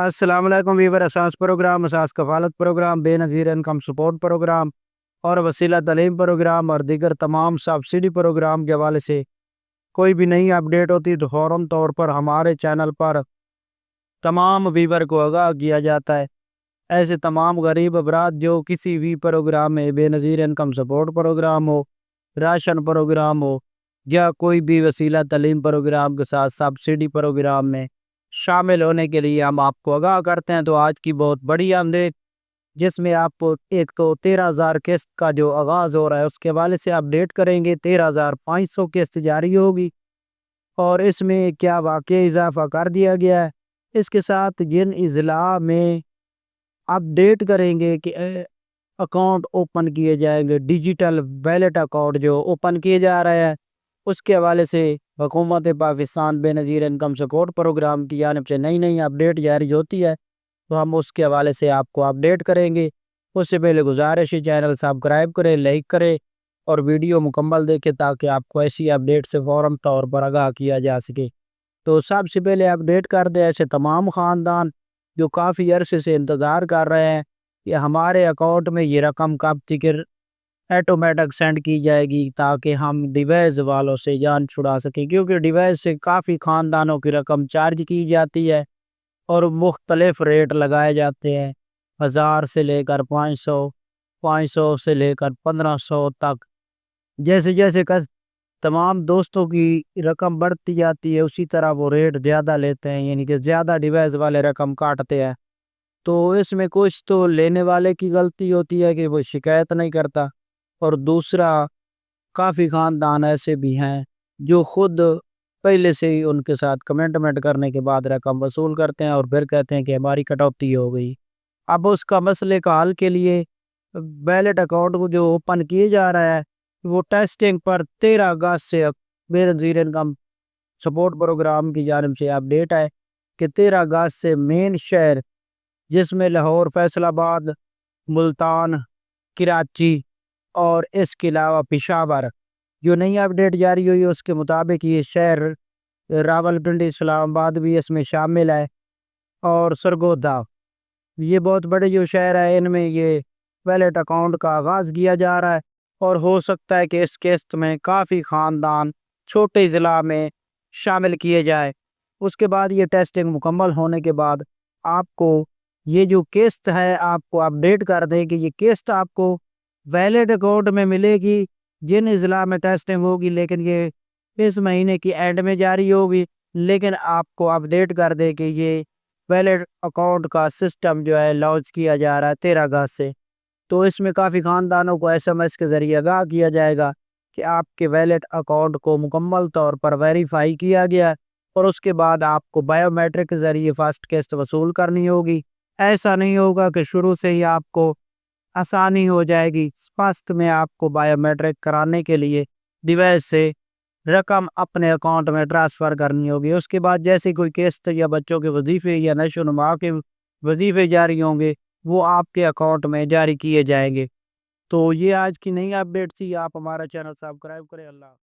السلام علیکم ویور، اساس پروگرام، اساس کفالت پروگرام، بے نظیر انکم سپورٹ پروگرام اور وسیلہ تعلیم پروگرام اور دیگر تمام سبسڈی پروگرام کے حوالے سے کوئی بھی نئی اپڈیٹ ہوتی تو فوراً طور پر ہمارے چینل پر تمام ویور کو آگاہ کیا جاتا ہے۔ ایسے تمام غریب افراد جو کسی بھی پروگرام میں، بے نظیر انکم سپورٹ پروگرام ہو، راشن پروگرام ہو یا کوئی بھی وسیلہ تعلیم پروگرام کے ساتھ سبسڈی پروگرام میں شامل ہونے کے لیے ہم آپ کو آگاہ کرتے ہیں۔ تو آج کی بہت بڑی اپڈیٹ جس میں آپ کو ایک تو 13,000 قسط کا جو آغاز ہو رہا ہے اس کے حوالے سے اپڈیٹ کریں گے۔ 13,500 قسط جاری ہوگی اور اس میں کیا واقعی اضافہ کر دیا گیا ہے، اس کے ساتھ جن اضلاع میں اپڈیٹ کریں گے کہ اکاؤنٹ اوپن کیے جائیں گے، ڈیجیٹل ویلیٹ اکاؤنٹ جو اوپن کیے جا رہے ہیں، اس کے حوالے سے حکومت پاکستان بے نظیر انکم سپورٹ پروگرام کی جانب سے نئی اپڈیٹ جاری ہوتی ہے تو ہم اس کے حوالے سے آپ کو اپڈیٹ کریں گے۔ اس سے پہلے گزارش ہے چینل سبسکرائب کریں، لائک کریں اور ویڈیو مکمل دیکھیں تاکہ آپ کو ایسی اپڈیٹ سے فوراً طور پر آگاہ کیا جا سکے۔ تو سب سے پہلے اپڈیٹ کر دیں ایسے تمام خاندان جو کافی عرصے سے انتظار کر رہے ہیں کہ ہمارے اکاؤنٹ میں یہ رقم کب تک ایٹومیٹک سینڈ کی جائے گی تاکہ ہم ڈیوائس والوں سے جان چھڑا سکیں، کیونکہ ڈیوائس سے کافی خاندانوں کی رقم چارج کی جاتی ہے اور مختلف ریٹ لگائے جاتے ہیں، 1000 سے لے کر 500، 500 سے لے کر 1500 تک۔ جیسے جیسے تمام دوستوں کی رقم بڑھتی جاتی ہے اسی طرح وہ ریٹ زیادہ لیتے ہیں، یعنی کہ زیادہ ڈیوائس والے رقم کاٹتے ہیں۔ تو اس میں کچھ تو لینے والے کی غلطی ہوتی ہے کہ وہ شکایت نہیں کرتا، اور دوسرا کافی خاندان ایسے بھی ہیں جو خود پہلے سے ہی ان کے ساتھ کمنٹمنٹ کرنے کے بعد رقم وصول کرتے ہیں اور پھر کہتے ہیں کہ ہماری کٹوتی ہو گئی۔ اب اس کا مسئلے کا حل کے لیے ویلٹ اکاؤنٹ کو جو اوپن کیے جا رہا ہے وہ ٹیسٹنگ پر 13 اگست سے بے نظیر انکم سپورٹ پروگرام کی جانب سے اپڈیٹ ہے کہ 13 اگست سے مین شہر جس میں لاہور، فیصل آباد، ملتان، کراچی اور اس کے علاوہ پشاور، جو نئی اپڈیٹ جاری ہوئی اس کے مطابق یہ شہر راولپنڈی، اسلام آباد بھی اس میں شامل ہے اور سرگودا، یہ بہت بڑے جو شہر ہے ان میں یہ ویلٹ اکاؤنٹ کا آغاز کیا جا رہا ہے، اور ہو سکتا ہے کہ اس قسط میں کافی خاندان چھوٹے ضلع میں شامل کیے جائے۔ اس کے بعد یہ ٹیسٹنگ مکمل ہونے کے بعد آپ کو یہ جو قسط ہے آپ کو اپڈیٹ کر دیں کہ یہ قسط آپ کو ویلٹ اکاؤنٹ میں ملے گی جن اضلاع میں ٹیسٹنگ ہوگی، لیکن یہ اس مہینے کی اینڈ میں جاری ہوگی۔ لیکن آپ کو اپڈیٹ کر دے کہ یہ ویلٹ اکاؤنٹ کا سسٹم جو ہے لانچ کیا جا رہا ہے 13 اگست سے، تو اس میں کافی خاندانوں کو SMS کے ذریعے آگاہ کیا جائے گا کہ آپ کے ویلٹ اکاؤنٹ کو مکمل طور پر ویریفائی کیا گیا اور اس کے بعد آپ کو بایو میٹرک کے ذریعے فرسٹ قسط وصول کرنی ہوگی۔ ایسا نہیں ہوگا کہ شروع سے ہی آپ کو آسانی ہو جائے گی، فرسٹ میں آپ کو بایو میٹرک کرانے کے لیے ڈیوائس سے رقم اپنے اکاؤنٹ میں ٹرانسفر کرنی ہوگی۔ اس کے بعد جیسے کوئی قسط یا بچوں کے وظیفے یا نشو و نما کے وظیفے جاری ہوں گے وہ آپ کے اکاؤنٹ میں جاری کیے جائیں گے۔ تو یہ آج کی نئی اپڈیٹ تھی، آپ ہمارا چینل سبسکرائب کریں۔ اللہ